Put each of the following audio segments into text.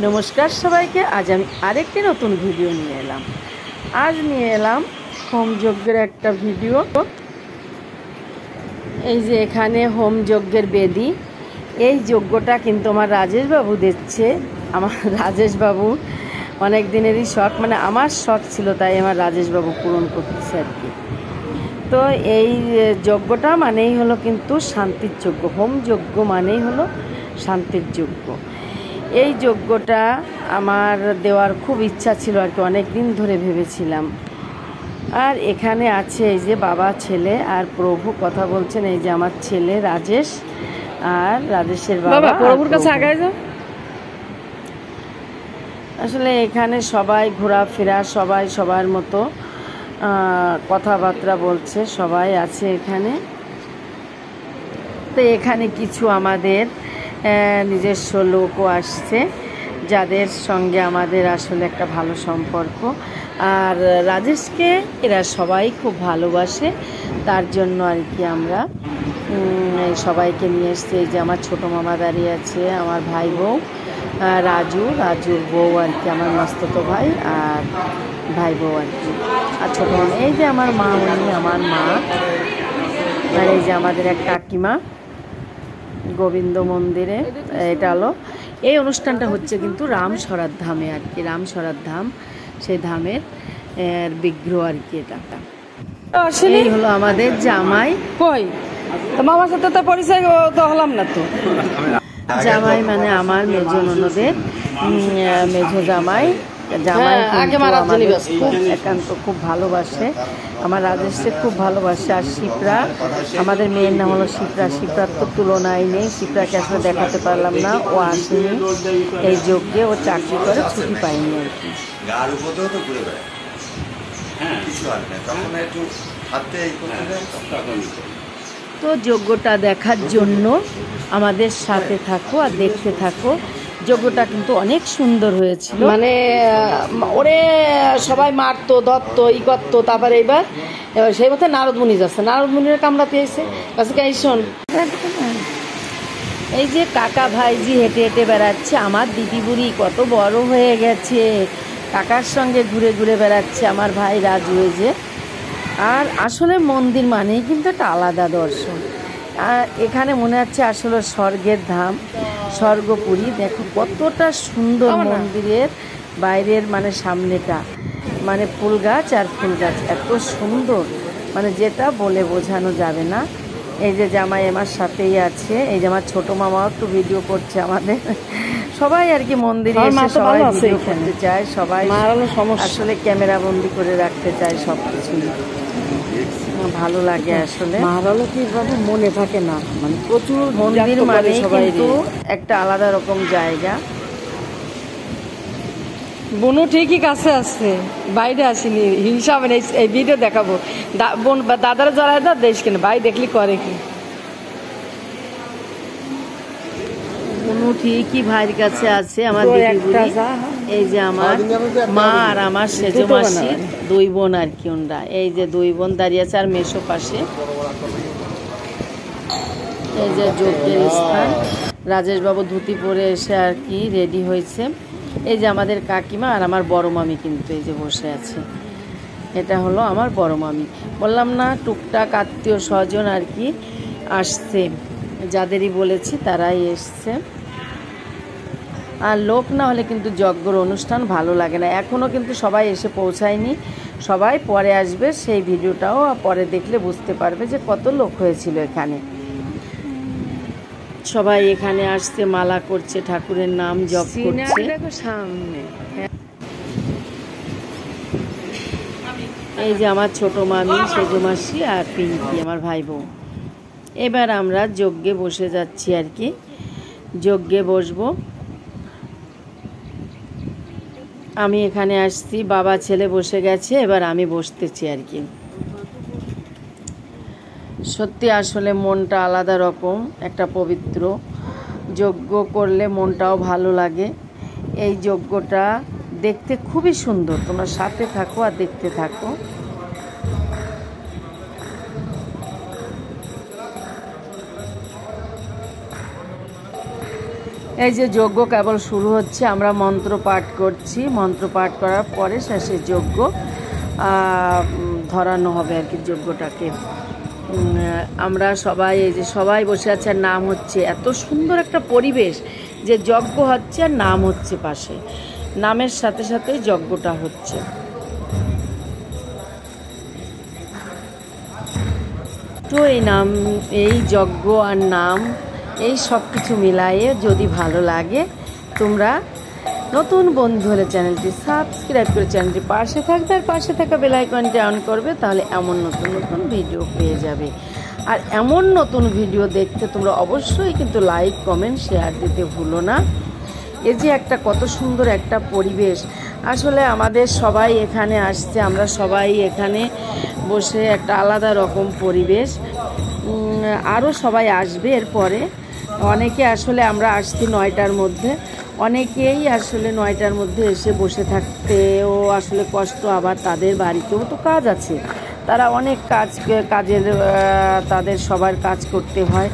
নমস্কার সবাইকে। আজ আমি আরেকটি নতুন ভিডিও নিয়ে এলাম। আজ নিয়ে এলাম হোম যজ্ঞের একটা ভিডিও। এই যে এখানে হোম যজ্ঞের বেদি, এই যজ্ঞটা কিন্তু আমার রাজেশবাবু দিচ্ছে। আমার রাজেশবাবু অনেক দিনেরই শখ, মানে আমার শখ ছিল, তাই আমার রাজেশবাবু পূরণ করতেছে আর কি। তো এই যজ্ঞটা মানেই হলো কিন্তু শান্তির যজ্ঞ। হোম যজ্ঞ মানেই হলো শান্তির যজ্ঞ। এই যজ্ঞটা আমার দেওয়ার খুব ইচ্ছা ছিল আর কি, অনেক দিন ধরে ভেবেছিলাম। আর এখানে আছে এই যে বাবা, ছেলে আর প্রভু কথা বলছেন। এই যে আমার ছেলে রাজেশ আর রাজেশের বাবা। প্রভুর কাছে আগায় যাও। আসলে এখানে সবাই ঘোরাফেরা, সবাই সবার মতো কথাবার্তা বলছে, সবাই আছে এখানে। তো এখানে কিছু আমাদের নিজস্ব লোকও আসছে, যাদের সঙ্গে আমাদের আসলে একটা ভালো সম্পর্ক। আর রাজেশকে এরা সবাই খুব ভালোবাসে, তার জন্য আর কি আমরা সবাইকে নিয়ে এসছি। এই যে আমার ছোটো মামা দাঁড়িয়ে আছে, আমার ভাই বউ রাজুর বউ আর কি, আমার মাস্তুতো ভাই আর ভাই বউ আর কি, আর ছোটো মামা। এই যে আমার মা, উনি আমার মা। আর এই যে আমাদের এক কাকিমা গোবিন্দ মন্দিরে। এটা হলো এই অনুষ্ঠানটা হচ্ছে কিন্তু রামসরার ধামে আর কি, রামসরার ধাম, সেই ধামের বিগ্রহ আর কি। এটা এই হলো আমাদের জামাই। কই মামার সাথে তো পরিচয় তো হলাম না তো। জামাই মানে আমার মেজো ননদের মেজো জামাই। জামাই খুব একান্ত খুব ভালোবাসে, আমার রাজেশকে খুব ভালোবাসে। আর শিপ্রা, আমাদের মেয়ের নাম হলো শিপ্রা। শিপ্রার তো তুলনাই নেই, শিপ্রাকে আসলে দেখাতে পারলাম না, ও আসেনি এই যজ্ঞে, ও চাকরি করে, ছুটি পাইনি আর কি। তো যজ্ঞটা দেখার জন্য আমাদের সাথে থাকো আর দেখতে থাকো। যজ্ঞটা কিন্তু অনেক সুন্দর হয়েছিল, মানে ওরে সবাই মারতো, ধরতো, ই করতো। তারপরে এবার সেই মধ্যে নারদ মুনি যাচ্ছে, নারদ মুনির কামড়াতে এসে কাছে শোন। এই যে কাকা ভাইজি হেঁটে হেঁটে বেড়াচ্ছে। আমার দিদি বুড়ি কত বড় হয়ে গেছে, কাকার সঙ্গে ঘুরে ঘুরে বেড়াচ্ছে আমার ভাই রাজু। এই যে, আর আসলে মন্দির মানেই কিন্তু একটা আলাদা দর্শন। আর এখানে মনে হচ্ছে আসলে স্বর্গের ধাম, স্বর্গপুরী। দেখো কতটা সুন্দর মন্দিরের বাইরের মানে সামনেটা, মানে ফুল গাছ আর ফুল গাছ, এত সুন্দর, মানে যেটা বলে বোঝানো যাবে না। এই যে জামাই আমার সাথেই আছে, এই যে আমার ছোটো মামাও একটু ভিডিও করছে আমাদের। সবাই আর কি মন্দিরে এসে সবাই ভিডিও করতে চায়, সবাই আসলে ক্যামেরা বন্দি করে রাখতে চায় সব কিছুই। ভালো লাগে আসলে, মনে থাকে না, মানে প্রচুর মন্দির মানে কিন্তু একটা আলাদা রকম জায়গা। বোনও ঠিকই কাছে আছে, বাইরে আসেনি, হিংসা হবে না। এই ভিডিও দেখাবো, বোন বা দাদারা জড়ায় দাও, দেশ কেন ভাই দেখলি করে কি। বোনও ঠিকই ভাইয়ের কাছে আছে, আমার দিদি বুড়ি। এই যে আমার মা আর আমার সেজো মাসি, দুই বোন আর কি ওনরা। এই যে দুই বোন দাঁড়িয়ে আছে, আর মেসো পাশে। এই যে যজ্ঞের স্থান, রাজেশবাবু ধুতি পরে এসে আর কি রেডি হয়েছে। এই যে আমাদের কাকিমা আর আমার বড় মামি কিন্তু এই যে বসে আছে। এটা হলো আমার বড় মামি। বললাম না, টুকটাক আত্মীয় স্বজন আর কি আসছে, যাদেরই বলেছি তারাই এসছে। আর লোক না হলে কিন্তু যজ্ঞর অনুষ্ঠান ভালো লাগে না। এখনও কিন্তু সবাই এসে পৌঁছায়নি, সবাই পরে আসবে। সেই ভিডিওটাও পরে দেখলে বুঝতে পারবে যে কত লোক হয়েছিল এখানে। সবাই এখানে আসছে, মালা করছে, ঠাকুরের নাম জপ করছে সামনে। এই যে আমার ছোট মামি, সেজো মাসি আর পিঙ্কি আমার ভাই বউ। এবার আমরা যজ্ঞে বসে যাচ্ছি আর কি, যজ্ঞে বসবো। আমি এখানে আসছি, বাবা ছেলে বসে গেছে, এবার আমি বসতেছি আর কি। সত্যি আসলে মনটা আলাদা রকম, একটা পবিত্র যজ্ঞ করলে মনটাও ভালো লাগে। এই যজ্ঞটা দেখতে খুবই সুন্দর, তোমরা সাথে থাকো আর দেখতে থাকো। এই যে যজ্ঞ কেবল শুরু হচ্ছে, আমরা মন্ত্র পাঠ করছি। মন্ত্র পাঠ করার পরে শেষে যজ্ঞ ধরানো হবে আর কি যজ্ঞটাকে। আমরা সবাই এই যে সবাই বসে আছে আর নাম হচ্ছে। এত সুন্দর একটা পরিবেশ যে যজ্ঞ হচ্ছে আর নাম হচ্ছে পাশে, নামের সাথে সাথে যজ্ঞটা হচ্ছে। তো এই নাম, এই যজ্ঞ আর নাম, এই সব কিছু মিলাইয়ে যদি ভালো লাগে, তোমরা নতুন বন্ধু হলে চ্যানেলটি সাবস্ক্রাইব করে চ্যানেলটি পাশে থাকবে আর পাশে থাকা বেল আইকনটি অন করবে, তাহলে এমন নতুন নতুন ভিডিও পেয়ে যাবে। আর এমন নতুন ভিডিও দেখতে তোমরা অবশ্যই কিন্তু লাইক, কমেন্ট, শেয়ার দিতে ভুলো না। এই যে একটা কত সুন্দর একটা পরিবেশ, আসলে আমাদের সবাই এখানে আসছে, আমরা সবাই এখানে বসে একটা আলাদা রকম পরিবেশ। আরও সবাই আসবে এরপরে। অনেকে আসলে আমরা আসছি 9টার মধ্যে, অনেকেই আসলে 9টার মধ্যে এসে বসে থাকতেও আসলে কষ্ট, আবার তাদের বাড়িতেও তো কাজ আছে, তারা অনেক কাজের তাদের সবার কাজ করতে হয়।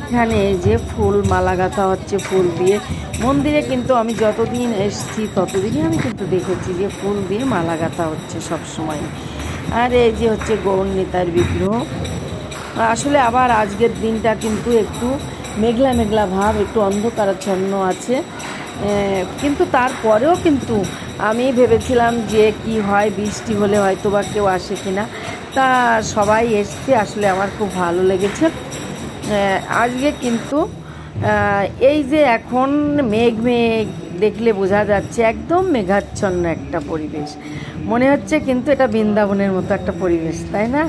এখানে এই যে ফুল মালা গাঁথা হচ্ছে ফুল দিয়ে। মন্দিরে কিন্তু আমি যতদিন এসেছি ততদিনই আমি কিন্তু দেখেছি যে ফুল দিয়ে মালা গাঁথা হচ্ছে সব সময়। আর এই যে হচ্ছে গৌরনীতার বিগ্রহ। আসলে আবার আজকের দিনটা কিন্তু একটু মেঘলা মেঘলা ভাব, একটু অন্ধকারাচ্ছন্ন আছে, কিন্তু তারপরেও কিন্তু আমি ভেবেছিলাম যে কি হয়, বৃষ্টি হলে হয়তো বা কেউ আসে কিনা, তা সবাই এসছে। আসলে আমার খুব ভালো লেগেছে আজকে। কিন্তু এই যে এখন মেঘ দেখলে বোঝা যাচ্ছে একদম মেঘাচ্ছন্ন একটা পরিবেশ, মনে হচ্ছে কিন্তু এটা বৃন্দাবনের মতো একটা পরিবেশ, তাই না?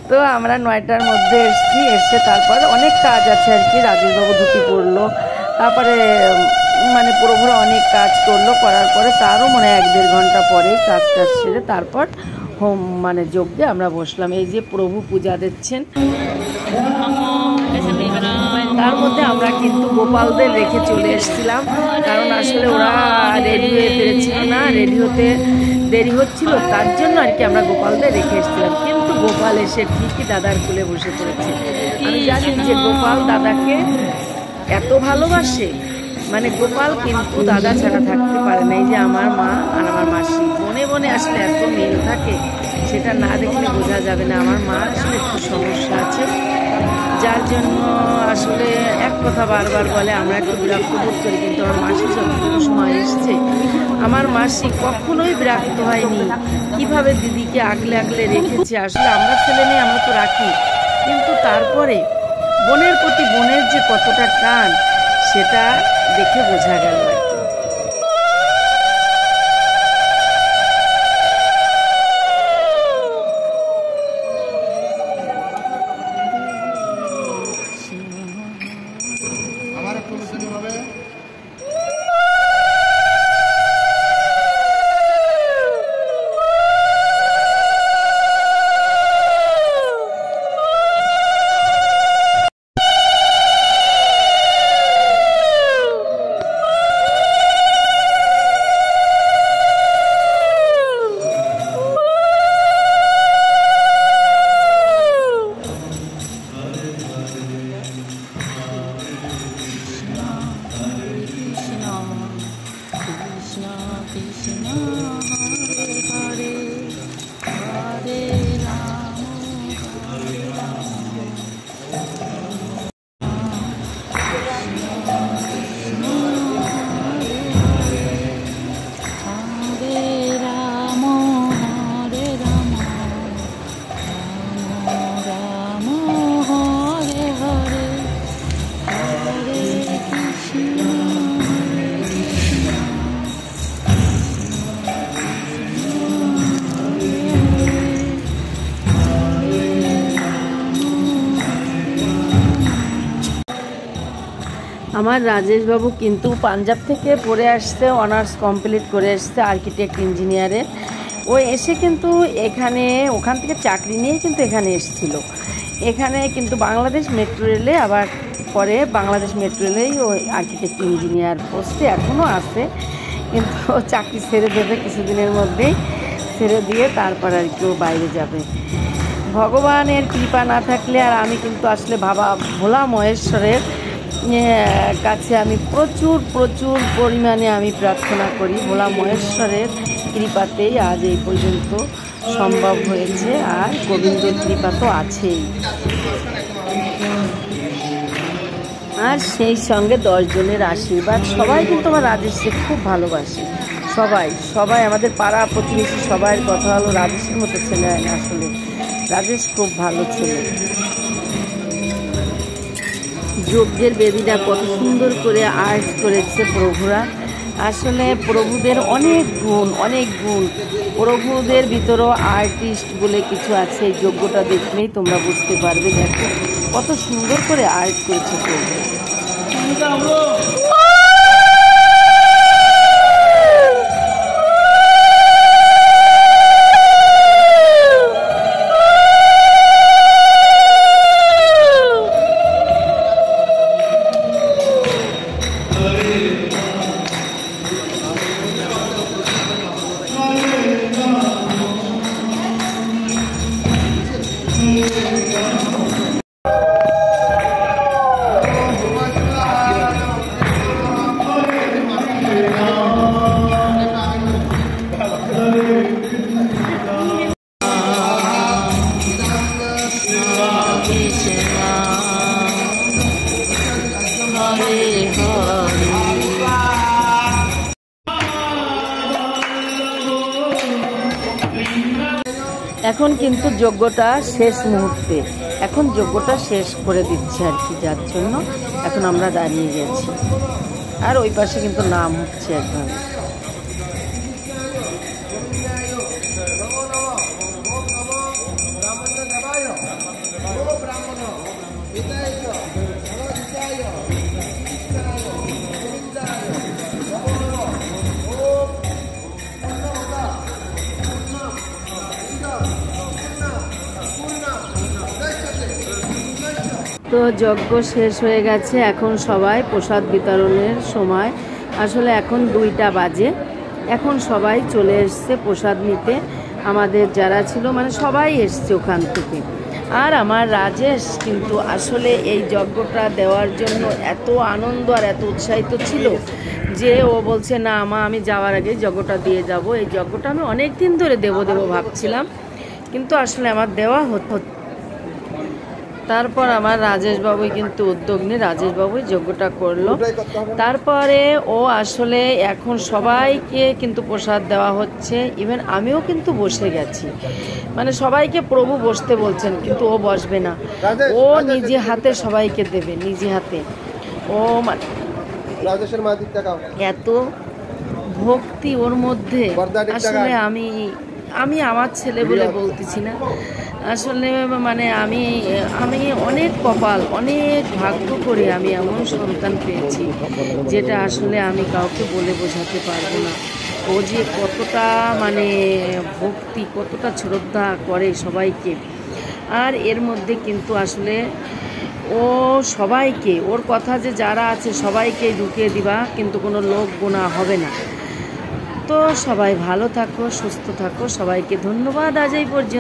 তো আমরা 9টার মধ্যে এসেছি, এসে তারপর অনেক কাজ আছে আর কি। রাজেশবাবু ধুতি পরলো, তারপরে মানে প্রভুরা অনেক কাজ করলো, করার পরে তারও মনে 1-1.5 ঘন্টা পরেই কাজটা সেরে তারপর হোম মানে যজ্ঞে আমরা বসলাম। এই যে প্রভু পূজা দিচ্ছেন, তার মধ্যে আমরা কিন্তু গোপালদের রেখে চলে এসেছিলাম, কারণ আসলে ওরা রেডি হয়ে পেরেছিল না, রেডি হতে দেরি হচ্ছিল, তার জন্য আর কি আমরা গোপালদের রেখে এসেছিলাম। কিন্তু গোপাল এসে ঠিকই দাদার কোলে বসে পড়েছে। আমি জানি যে গোপাল দাদাকে এত ভালোবাসে, মানে গোপাল কিন্তু দাদা ছাড়া থাকতে পারে না। এই যে আমার মা আর আমার মাসি বনে বনে আসলে এত মিল থাকে, সেটা না দেখলে বোঝা যাবে না। আমার মা আসলে একটু সমস্যা আছে, যার জন্য আসলে এক কথা বারবার বলে, আমরা একটু বিরক্ত বোধ করি। কিন্তু আমার মাসি যতটুকু সময় এসছে, আমার মাসি কখনোই বিরক্ত হয়নি। কিভাবে দিদিকে আগলে আগলে রেখেছে, আসলে আমরা ছেলে মেয়ে আমরা তো রাখি, কিন্তু তারপরে বোনের প্রতি বোনের যে কতটা টান, সেটা দেখে বোঝা গেল। আমার রাজেশবাবু কিন্তু পাঞ্জাব থেকে পড়ে আসছে, অনার্স কমপ্লিট করে আসছে আর্কিটেক্ট ইঞ্জিনিয়ারের। ও এসে কিন্তু এখানে ওখান থেকে চাকরি নিয়ে কিন্তু এখানে এসেছিল। এখানে কিন্তু বাংলাদেশ মেট্রো রেলে, আবার পরে বাংলাদেশ মেট্রো রেলেই ও আর্কিটেক্ট ইঞ্জিনিয়ার পোস্টে এখনও আছে, কিন্তু ও চাকরি ছেড়ে দেবে কিছুদিনের মধ্যেই, ছেড়ে দিয়ে তারপর আর কি ও বাইরে যাবে। ভগবানের কৃপা না থাকলে, আর আমি কিন্তু আসলে ভোলা মহেশ্বরের কাছে আমি প্রচুর প্রচুর পরিমাণে আমি প্রার্থনা করি। ভোলা মহেশ্বরের কৃপাতেই আজ এই পর্যন্ত সম্ভব হয়েছে, আর গোবিন্দের কৃপা তো আছেই। আর সেই সঙ্গে 10 জনের আশীর্বাদ। সবাই কিন্তু আমার রাজেশকে খুব ভালোবাসে, সবাই সবাই আমাদের পাড়া প্রতিবেশী সবার কথা হলো রাজেশের মতো ছেলে হয় না, আসলে রাজেশ খুব ভালো ছেলে। যজ্ঞের বেদিটা কত সুন্দর করে আর্ট করেছে প্রভুরা। আসলে প্রভুদের অনেক গুণ, অনেক গুণ। প্রভুদের ভিতরেও আর্টিস্ট বলে কিছু আছে, এই যজ্ঞটা দেখলেই তোমরা বুঝতে পারবে। দেখো কত সুন্দর করে আর্ট করেছে প্রভু। এখন কিন্তু যজ্ঞটা শেষ মুহূর্তে, এখন যজ্ঞটা শেষ করে দিচ্ছে আর কি, যার জন্য এখন আমরা দাঁড়িয়ে গেছি। আর ওই পাশে কিন্তু নাম হচ্ছে এখন। তো যজ্ঞ শেষ হয়ে গেছে, এখন সবাই প্রসাদ বিতরণের সময়। আসলে এখন 2টা বাজে, এখন সবাই চলে এসছে প্রসাদ নিতে। আমাদের যারা ছিল মানে সবাই এসছে ওখান থেকে। আর আমার রাজেশ কিন্তু আসলে এই যজ্ঞটা দেওয়ার জন্য এত আনন্দ আর এত উৎসাহিত ছিল যে ও বলছে না মা আমি যাওয়ার আগে যজ্ঞটা দিয়ে যাব। এই যজ্ঞটা আমি অনেক দিন ধরে দেবো ভাবছিলাম, কিন্তু আসলে আমার দেওয়া হতো। তারপর আমার রাজেশবাবুই কিন্তু উদ্যোগ নিয়ে রাজেশবাবুই যজ্ঞটা করলো। তারপরে ও আসলে এখন সবাইকে কিন্তু প্রসাদ দেওয়া হচ্ছে। ইভেন আমিও কিন্তু বসে গেছি, মানে সবাইকে প্রভু বসতে বলছেন কিন্তু ও বসবে না, ও নিজে হাতে সবাইকে দেবে, নিজে হাতে। ও মানে এত ভক্তি ওর মধ্যে। আসলে আমি আমার ছেলে বলে বলতেছি না, আসলে মানে আমি অনেক কপাল, অনেক ভাগ্য করে আমি এমন সন্তান পেয়েছি যেটা আসলে আমি কাউকে বলে বোঝাতে পারবো না। ও যে কতটা মানে ভক্তি, কতটা শ্রদ্ধা করে সবাইকে। আর এর মধ্যে কিন্তু আসলে ও সবাইকে, ওর কথা যে যারা আছে সবাইকে ঢুকিয়ে দিবা, কিন্তু কোনো লোক গোনা হবে না। তো সবাই ভালো থাকো, সুস্থ থাকো, সবাইকে ধন্যবাদ আজ এই পর্যন্ত।